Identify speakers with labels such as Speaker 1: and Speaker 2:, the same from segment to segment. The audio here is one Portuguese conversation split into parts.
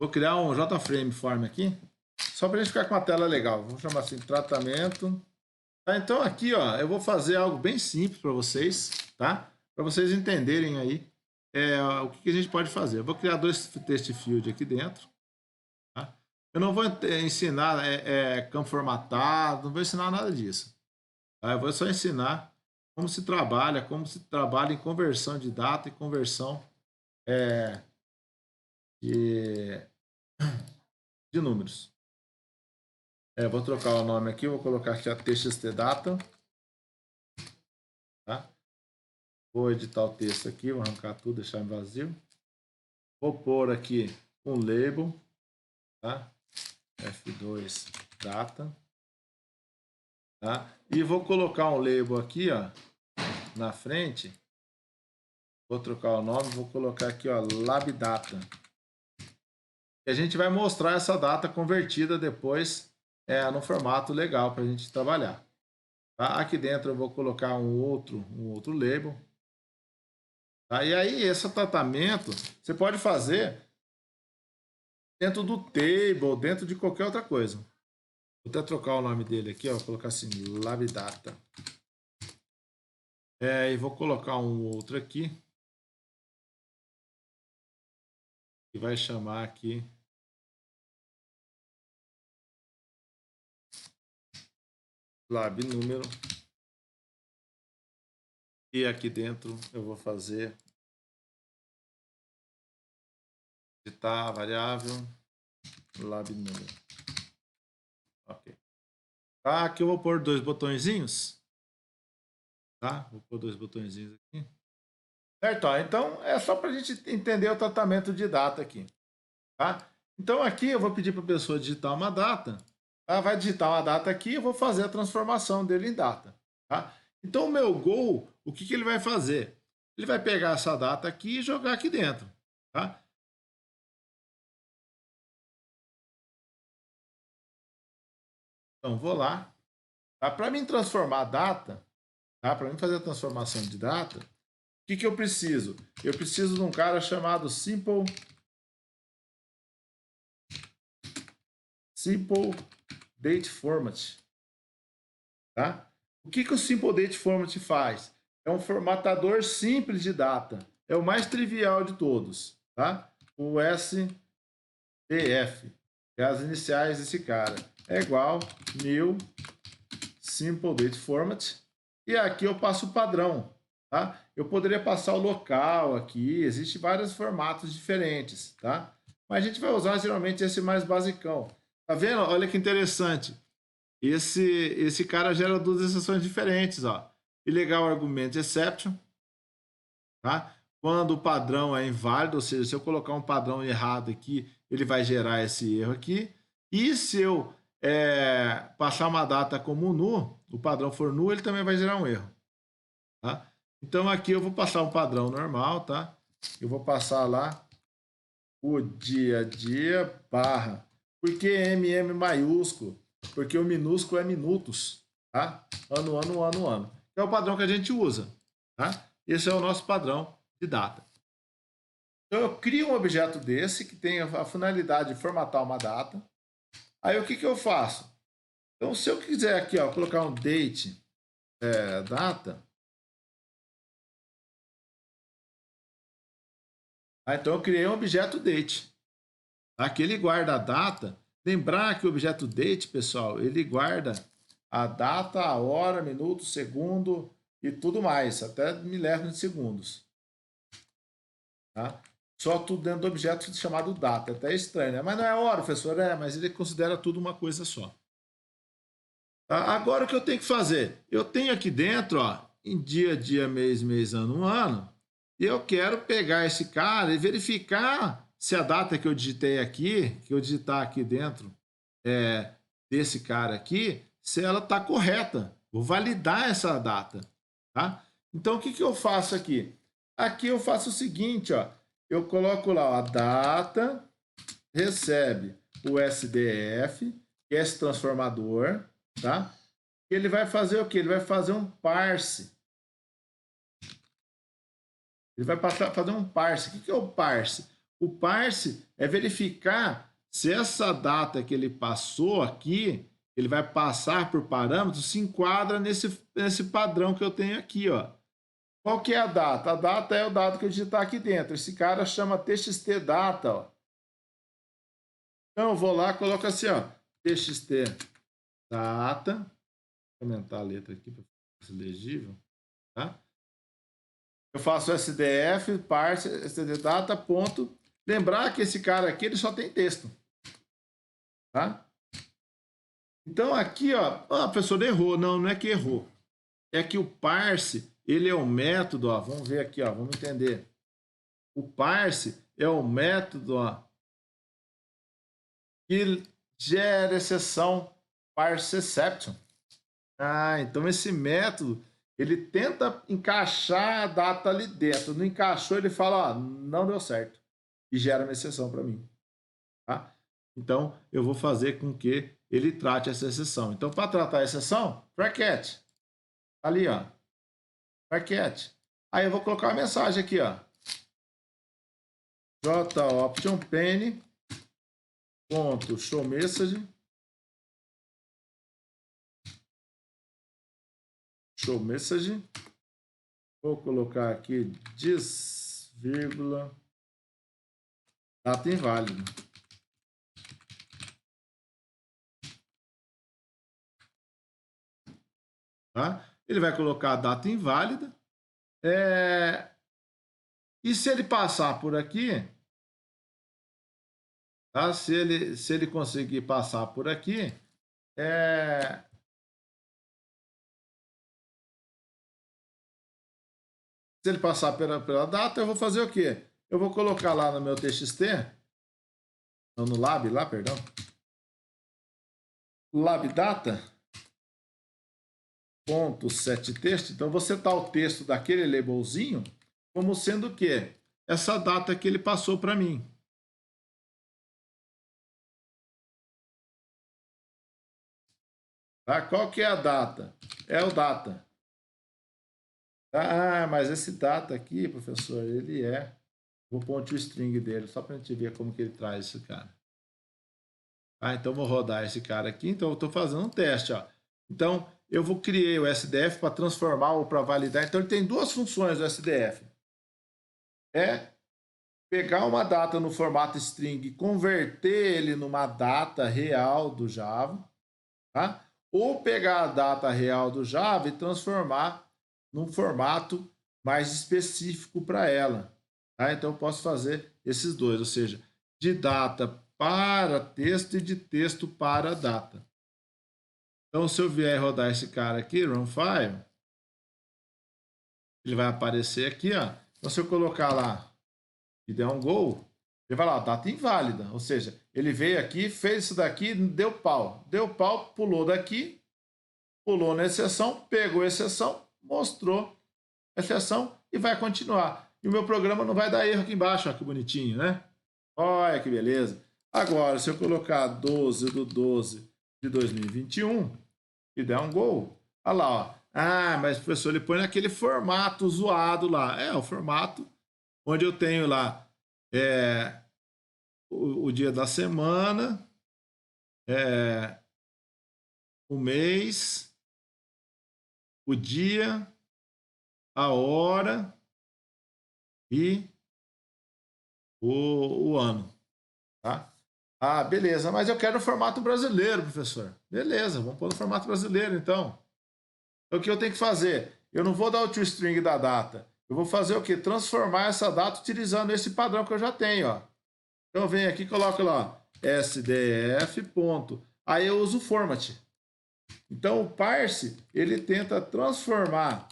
Speaker 1: Vou criar um JFrame Form aqui, só para a gente ficar com a tela legal. Vou chamar assim, tratamento. Tá, então aqui, ó, eu vou fazer algo bem simples para vocês, tá? Para vocês entenderem aí o que a gente pode fazer. Eu vou criar dois text field aqui dentro, tá? Eu não vou ensinar campo formatado, não vou ensinar nada disso. Tá? Eu vou só ensinar como se trabalha em conversão de data e conversão de, de números. Vou trocar o nome aqui, vou colocar aqui a txtdata. Tá? Vou editar o texto aqui, vou arrancar tudo, deixar em vazio. Vou pôr aqui um label, tá? F2 data. Tá? E vou colocar um label aqui, ó, na frente. Vou trocar o nome, vou colocar aqui, ó, labdata. E a gente vai mostrar essa data convertida depois no formato legal para a gente trabalhar. Tá? Aqui dentro eu vou colocar um outro label. Tá? E aí, esse tratamento você pode fazer dentro do table, dentro de qualquer outra coisa. Vou até trocar o nome dele aqui, ó, vou colocar assim, labdata. E vou colocar um outro aqui. Que vai chamar aqui lab número. E aqui dentro eu vou fazer editar variável lab número. Ok. Tá, aqui eu vou pôr dois botõezinhos. Tá? Vou pôr dois botõezinhos aqui. Certo? Ó, então é só para a gente entender o tratamento de data aqui. Tá? Então aqui eu vou pedir para a pessoa digitar uma data. Tá? Vai digitar uma data aqui e eu vou fazer a transformação dele em data. Tá? Então o meu goal, o que ele vai fazer? Ele vai pegar essa data aqui e jogar aqui dentro. Tá? Então vou lá. Tá? Para mim transformar a data, tá? Para mim fazer a transformação de data, o que eu preciso? Eu preciso de um cara chamado Simple Date Format. Tá? O que o Simple Date Format faz? É um formatador simples de data. É o mais trivial de todos. Tá? O SDF, é as iniciais desse cara. É igual new Simple Date Format. E aqui eu passo o padrão. Tá? Eu poderia passar o local aqui. Existem vários formatos diferentes. Tá? Mas a gente vai usar geralmente esse mais basicão. Tá vendo? Olha que interessante. Esse cara gera duas exceções diferentes, ó. Illegal argument exception, tá? Quando o padrão é inválido, ou seja, se eu colocar um padrão errado aqui, ele vai gerar esse erro aqui. E se eu passar uma data como nu, o padrão for nu, ele também vai gerar um erro, tá? Então aqui eu vou passar um padrão normal, tá? Eu vou passar lá o dia a dia barra. Por que MM maiúsculo? Porque o minúsculo é minutos, tá? Ano. É o padrão que a gente usa, tá? Esse é o nosso padrão de data. Então eu crio um objeto desse que tem a finalidade de formatar uma data. Aí o que eu faço? Então se eu quiser aqui, ó, colocar um date data, então eu criei um objeto date. Aqui ele guarda a data. Lembrar que o objeto date, pessoal, ele guarda a data, a hora, minuto, segundo e tudo mais, até milésimos de segundos. Tá? Só tudo dentro do objeto chamado data. Até estranho, né? Mas não é hora, professor? Mas ele considera tudo uma coisa só. Tá? Agora o que eu tenho que fazer? Eu tenho aqui dentro, ó, em dia, mês, ano, e eu quero pegar esse cara e verificar se a data que eu digitei aqui, que eu digitar aqui dentro desse cara aqui, se ela está correta. Vou validar essa data. Tá? Então, o que eu faço aqui? Aqui eu faço o seguinte, ó, eu coloco lá a data, recebe o SDF, que é esse transformador, tá? Ele vai fazer o quê? Ele vai fazer um parse. Ele vai fazer um parse. O que é o parse? O parse é verificar se essa data que ele passou aqui, ele vai passar por parâmetros, se enquadra nesse padrão que eu tenho aqui, ó. Qual que é a data? A data é o dado que eu digitar aqui dentro. Esse cara chama txt data, ó. Então eu vou lá, coloco assim, ó, txt data. Vou aumentar a letra aqui para ficar mais legível, tá? Eu faço SDF, parse, std data, ponto. Lembrar que esse cara aqui, ele só tem texto, tá? Então aqui, ó, a pessoa errou. Não, não é que errou. É que o parse, ele é o método, ó, vamos ver aqui, ó, vamos entender. O parse é o método, ó, que gera exceção parse exception. Ah, então esse método, ele tenta encaixar a data ali dentro. Não encaixou, ele fala, ó, não deu certo. E gera uma exceção para mim. Tá? Então, eu vou fazer com que ele trate essa exceção. Então, para tratar a exceção, bracket. Ali, ó. Bracket. Aí eu vou colocar uma mensagem aqui, ó. JOptionPane ponto showMessage vou colocar aqui diz, vírgula, data inválida. Tá? Ele vai colocar a data inválida. E se ele passar por aqui, tá? Se ele conseguir passar por aqui, se ele passar pela data, eu vou fazer o quê? Eu vou colocar lá no meu TXT, não, no lab lá, perdão, labdata, ponto setText. Então, você tá o texto daquele labelzinho como sendo o quê? Essa data que ele passou para mim. Tá? Qual que é a data? É o data. Ah, mas esse data aqui, professor, ele é... Vou pôr o string dele, só para a gente ver como que ele traz esse cara. Ah, então vou rodar esse cara aqui. Então eu estou fazendo um teste, ó. Então eu vou criar o SDF para transformar ou para validar. Então ele tem duas funções do SDF. É pegar uma data no formato string e converter ele numa data real do Java, tá? Ou pegar a data real do Java e transformar num formato mais específico para ela. Tá? Então eu posso fazer esses dois, ou seja, de data para texto e de texto para data. Então, se eu vier rodar esse cara aqui, run file, ele vai aparecer aqui, ó. Então, se eu colocar lá e der um go, ele vai lá, data inválida. Ou seja, ele veio aqui, fez isso daqui, deu pau. Deu pau, pulou daqui, pulou na exceção, pegou a exceção, mostrou a exceção e vai continuar. E o meu programa não vai dar erro aqui embaixo, ó, que bonitinho, né? Olha que beleza. Agora, se eu colocar 12/12/2021 e der um gol, olha lá, ó. Ah, mas professor, ele põe naquele formato zoado lá. É, o formato onde eu tenho lá o dia da semana, o mês, o dia, a hora e o ano, tá? Ah, beleza, mas eu quero o formato brasileiro, professor. Beleza, vamos pôr no formato brasileiro, então. Então, o que eu tenho que fazer? Eu não vou dar o toString da data. Eu vou fazer o quê? Transformar essa data utilizando esse padrão que eu já tenho, ó. Então, eu venho aqui e coloco lá, SDF, ponto. Aí eu uso o format. Então, o parse, ele tenta transformar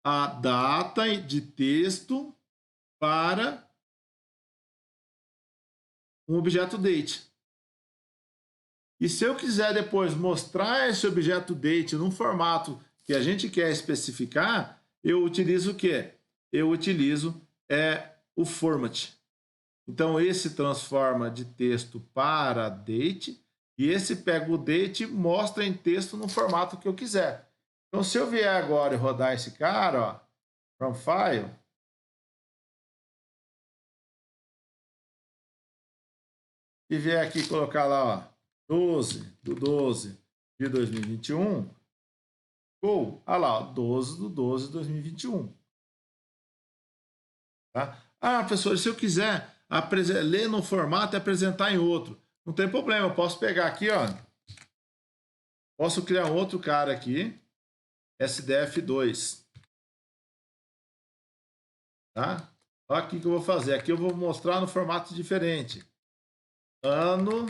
Speaker 1: a data de texto para um objeto date. E se eu quiser depois mostrar esse objeto date num formato que a gente quer especificar, eu utilizo o quê? Eu utilizo o format. Então, esse transforma de texto para date e esse pega o date e mostra em texto no formato que eu quiser. Então, se eu vier agora e rodar esse cara, ó, from file, e vier aqui colocar lá, ó, 12/12 de 2021, ou, olha lá, 12/12 de 2021. Tá? Ah, professor, se eu quiser ler no formato e apresentar em outro, não tem problema, eu posso pegar aqui, ó, posso criar um outro cara aqui, SDF2, tá? Olha aqui que eu vou fazer, aqui eu vou mostrar no formato diferente. Ano,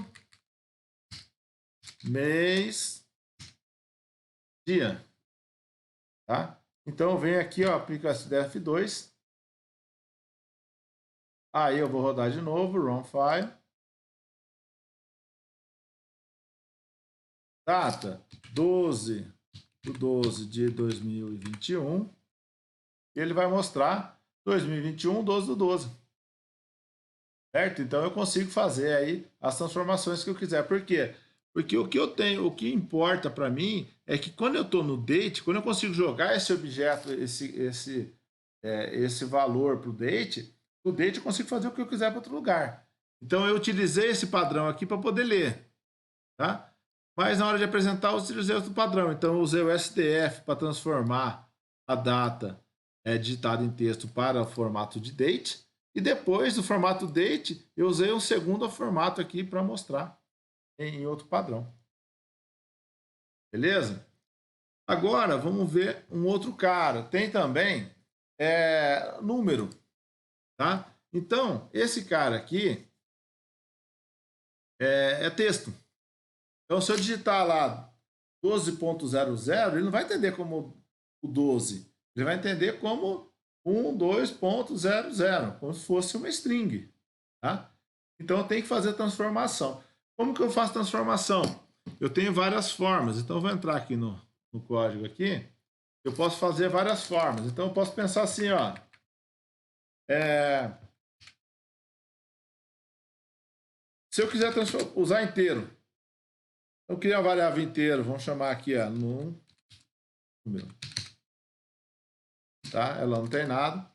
Speaker 1: mês, dia, tá? Então eu venho aqui, ó, aplico SDF2, aí eu vou rodar de novo, run file, data 12/12 de 2021, e ele vai mostrar 2021, 12/12. Certo? Então eu consigo fazer aí as transformações que eu quiser. Por quê? Porque o que eu tenho, o que importa para mim é que quando eu estou no date, quando eu consigo jogar esse objeto, esse valor para o date eu consigo fazer o que eu quiser para outro lugar. Então eu utilizei esse padrão aqui para poder ler, tá? Mas na hora de apresentar eu utilizei outro padrão. Então eu usei o SDF para transformar a data digitada em texto para o formato de date. E depois do formato date, eu usei um segundo formato aqui para mostrar em outro padrão. Beleza? Agora, vamos ver um outro cara. Tem também número, tá? Então, esse cara aqui é texto. Então, se eu digitar lá 12.00, ele não vai entender como o 12. Ele vai entender como 12.00, como se fosse uma string, tá? Então, eu tenho que fazer transformação. Como que eu faço transformação? Eu tenho várias formas. Então, eu vou entrar aqui no código aqui. Eu posso fazer várias formas. Então, eu posso pensar assim, ó. Se eu quiser usar inteiro, eu queria uma variável inteiro. Vamos chamar aqui, ó, número. Tá? Ela não tem nada.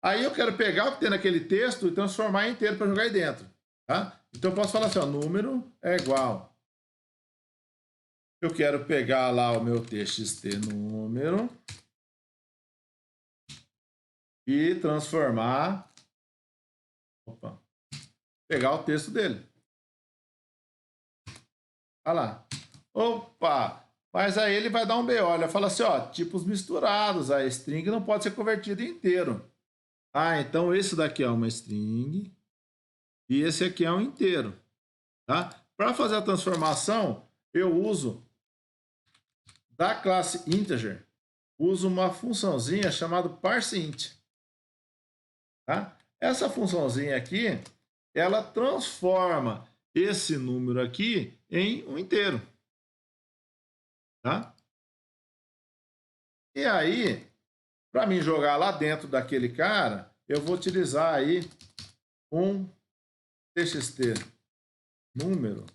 Speaker 1: Aí eu quero pegar o que tem naquele texto e transformar em inteiro para jogar aí dentro. Tá? Então eu posso falar assim, ó, número é igual. Eu quero pegar lá o meu txt número e transformar, pegar o texto dele. Olha lá. Opa! Mas aí ele vai dar um BO. Ele fala assim, ó, tipos misturados. A string não pode ser convertida em inteiro. Ah, então esse daqui é uma string e esse aqui é um inteiro. Tá? Para fazer a transformação, eu uso da classe integer, uso uma funçãozinha chamada parseInt. Tá? Essa funçãozinha aqui, ela transforma esse número aqui em um inteiro. Tá? E aí, para mim jogar lá dentro daquele cara, eu vou utilizar aí um txt número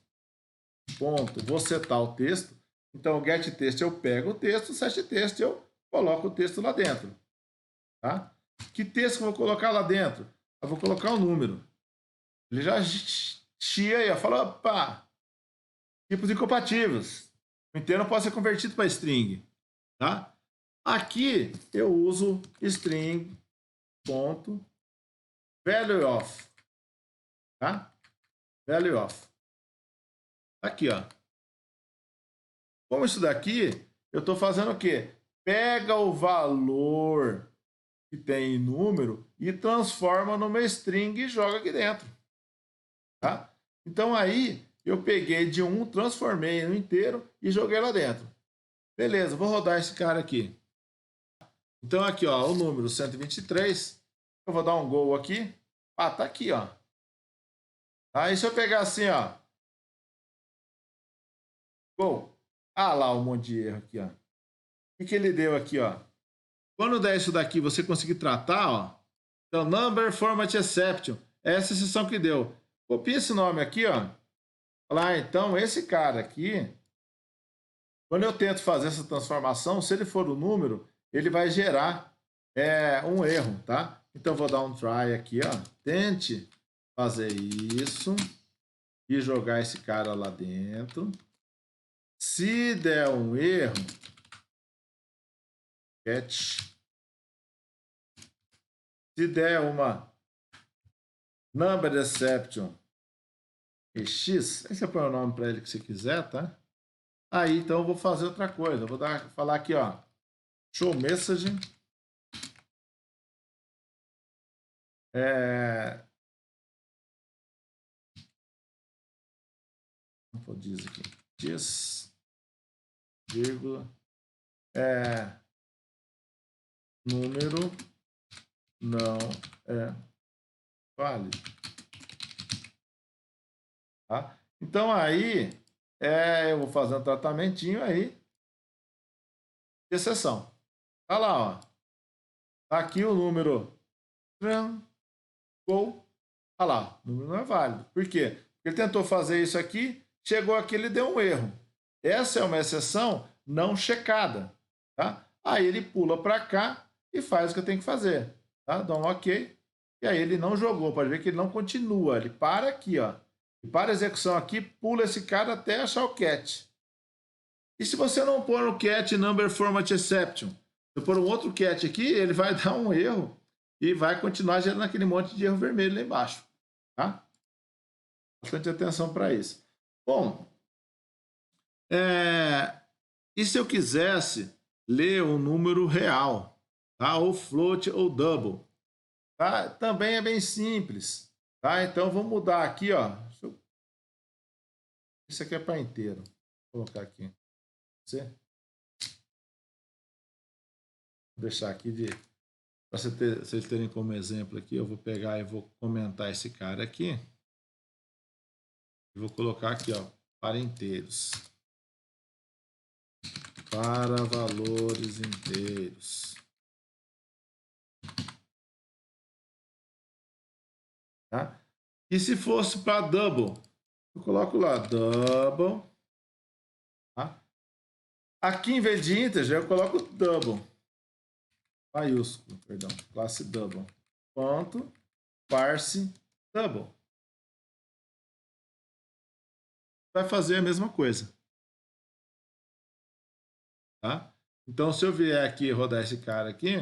Speaker 1: ponto, vou setar o texto. Então, o getText eu pego o texto, o setText eu coloco o texto lá dentro. Tá? Que texto que eu vou colocar lá dentro? Eu vou colocar o número. Ele já chia aí, fala, opa, tipos incompatíveis. O inteiro não pode ser convertido para string. Tá? Aqui eu uso string ponto value of, tá? Value of. Aqui, ó. Como isso daqui, eu estou fazendo o quê? Pega o valor que tem em número e transforma numa string e joga aqui dentro. Tá? Então aí eu peguei de um, transformei no inteiro e joguei lá dentro. Beleza, vou rodar esse cara aqui. Então aqui, ó, o número 123. Eu vou dar um gol aqui. Ah, tá aqui, ó. Aí se eu pegar assim, ó. Gol. Ah lá um monte de erro aqui, ó. O que ele deu aqui, ó? Quando der isso daqui, você conseguir tratar, ó. Então, number format exception. Essa exceção que deu. Copia esse nome aqui, ó. Lá, então, esse cara aqui, quando eu tento fazer essa transformação, se ele for o número, ele vai gerar um erro, tá? Então, vou dar um try aqui, ó. Tente fazer isso. e jogar esse cara lá dentro. Se der um erro, catch. Se der uma number exception X, aí você põe o nome para ele que você quiser, tá? Aí, então, eu vou fazer outra coisa. Eu vou falar aqui, ó, show message. Vou dizer aqui, this, vírgula, número não é válido. Tá? Então, aí, eu vou fazer um tratamentinho aí de exceção. Tá lá, ó. Tá aqui o número. Olha lá, o número não é válido. Por quê? Porque ele tentou fazer isso aqui, chegou aqui, ele deu um erro. Essa é uma exceção não checada. Tá? Aí ele pula para cá e faz o que eu tenho que fazer. Tá? Dá um OK. E aí ele não jogou. Pode ver que ele não continua. Ele para aqui, ó. E para a execução aqui, pula esse cara até achar o catch. E se você não pôr no catch number format exception, se pôr um outro catch aqui, ele vai dar um erro e vai continuar gerando aquele monte de erro vermelho lá embaixo. Tá? Bastante atenção para isso. Bom, e se eu quisesse ler um número real, tá? Ou float ou double, tá? Também é bem simples, tá? Então vamos mudar aqui, ó. Isso aqui é para inteiro. Vou colocar aqui. Vou deixar aqui para vocês terem como exemplo aqui, eu vou pegar e vou comentar esse cara aqui. E vou colocar aqui, ó, para inteiros. Para valores inteiros. Tá? E se fosse para double, eu coloco lá double. Tá? Aqui em vez de integer, eu coloco double. Maiúsculo, perdão, classe double. Ponto, parse double. Vai fazer a mesma coisa. Tá? Então, se eu vier aqui e rodar esse cara aqui.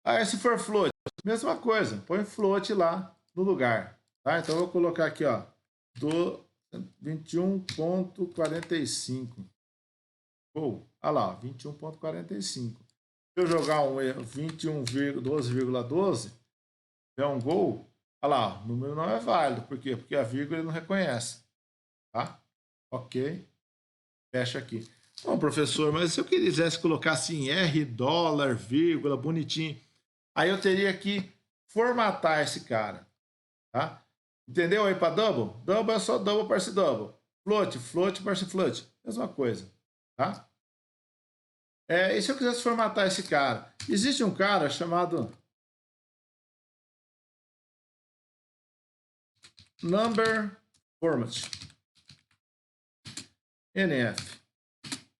Speaker 1: Aí, se for float, mesma coisa. Põe float lá no lugar. Tá? Então, eu vou colocar aqui, ó, do 21.45. Olha lá, 21.45. Se eu jogar um erro 12,12, der um gol, olha lá, o número não é válido. Por quê? Porque a vírgula ele não reconhece. Tá? OK. Fecha aqui. Bom, professor, mas se eu quisesse colocar assim R, dólar, vírgula, bonitinho, aí eu teria que formatar esse cara. Tá? Entendeu aí para double? Double é só double, parse double. Float, float, parse float. Mesma coisa. Tá? E se eu quisesse formatar esse cara? Existe um cara chamado number format. NF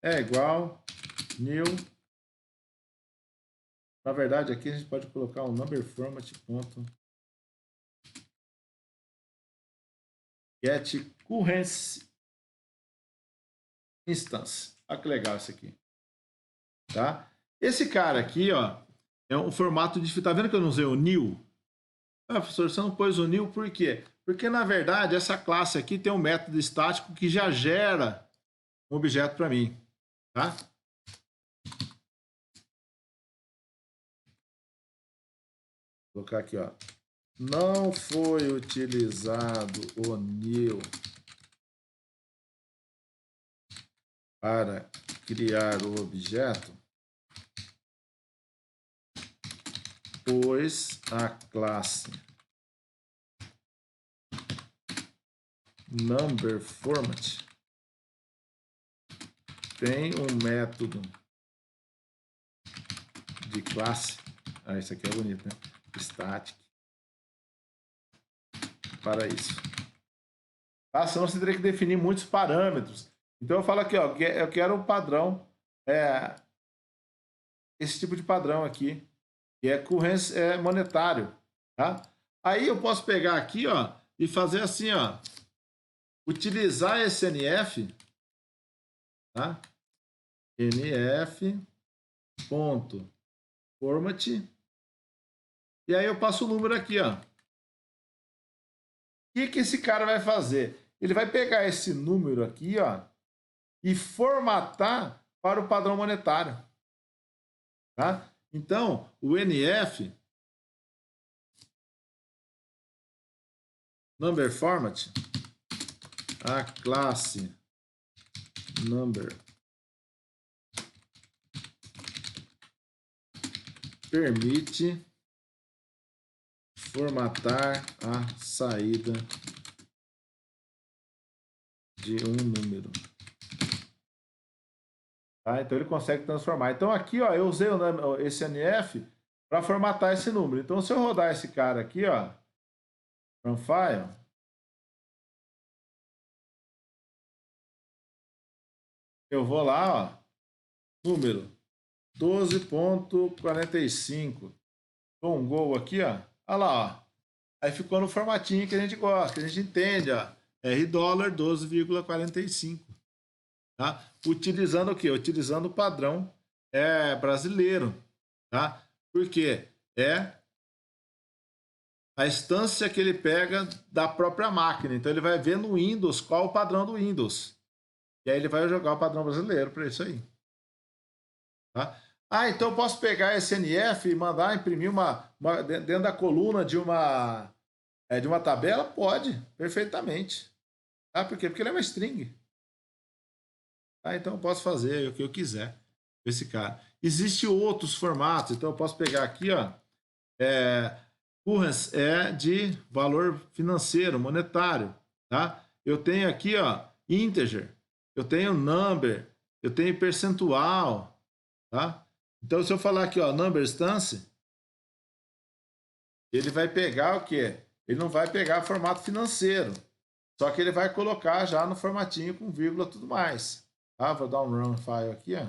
Speaker 1: é igual new. Na verdade, aqui a gente pode colocar um number format ponto get currency instance. Olha que legal isso aqui. Tá? Esse cara aqui, ó, é um formato de... Tá vendo que eu não usei o new? Ah, professor, você não pôs o new por quê? Porque, na verdade, essa classe aqui tem um método estático que já gera um objeto para mim. Tá? Vou colocar aqui, ó. Não foi utilizado o new para criar o objeto, pois a classe number format tem um método de classe. Ah, isso aqui é bonito, né? Static. Para isso. Tá? Senão você teria que definir muitos parâmetros. Então eu falo aqui, ó, eu quero um padrão, esse tipo de padrão aqui, que é monetário. Tá? Aí eu posso pegar aqui, ó, e fazer assim, ó, utilizar esse NF, tá? NF.format, e aí eu passo o número aqui, ó. O que esse cara vai fazer? Ele vai pegar esse número aqui, ó, e formatar para o padrão monetário, tá? Então, o NF, number format, a classe number permite formatar a saída de um número. Tá? Então ele consegue transformar. Então aqui, ó, eu usei esse NF para formatar esse número. Então se eu rodar esse cara aqui, ó, from file, eu vou lá, ó, número 12.45. Dou um gol aqui, ó. Olha lá, ó. Aí ficou no formatinho que a gente gosta, que a gente entende, ó. R$ 12,45. Tá? Utilizando o quê? Utilizando o padrão brasileiro. Tá? Porque é a instância que ele pega da própria máquina. Então ele vai ver no Windows qual o padrão do Windows. E aí ele vai jogar o padrão brasileiro para isso aí. Tá? Ah, então eu posso pegar esse NF e mandar imprimir dentro da coluna de uma tabela? Pode, perfeitamente. Tá? Por quê? Porque ele é uma string. Tá? Então eu posso fazer o que eu quiser com esse cara. Existem outros formatos, então eu posso pegar aqui, ó, currency é de valor financeiro, monetário, tá? Eu tenho aqui, ó, integer, eu tenho number, eu tenho percentual, tá? Então se eu falar aqui, ó, number instance, ele vai pegar o quê? Ele não vai pegar formato financeiro, só que ele vai colocar já no formatinho com vírgula e tudo mais. Tá? Vou dar um run file aqui, ó.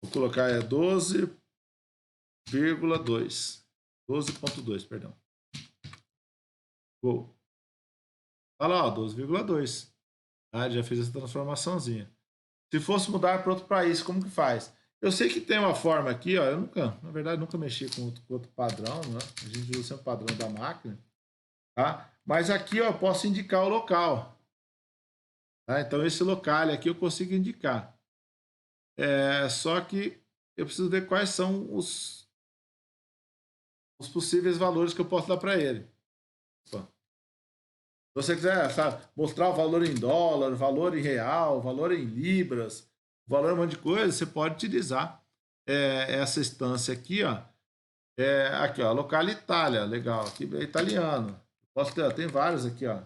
Speaker 1: Vou colocar 12,2. 12,2, perdão. Gol. Olha lá, 12,2. Ah, já fez essa transformaçãozinha. Se fosse mudar para outro país, como que faz? Eu sei que tem uma forma aqui, ó. Eu nunca, na verdade, nunca mexi com outro padrão, né? A gente usa sempre o padrão da máquina, tá? Mas aqui, ó, eu posso indicar o local. Tá? Então, esse local aqui eu consigo indicar. Só que eu preciso ver quais são os possíveis valores que eu posso dar para ele. Opa. Se você quiser, sabe, mostrar o valor em dólar, valor em real, valor em libras, valor em um monte de coisa, você pode utilizar essa instância aqui, ó. Aqui, ó, local Itália, legal, aqui é italiano. Posso ter, tem vários aqui, ó.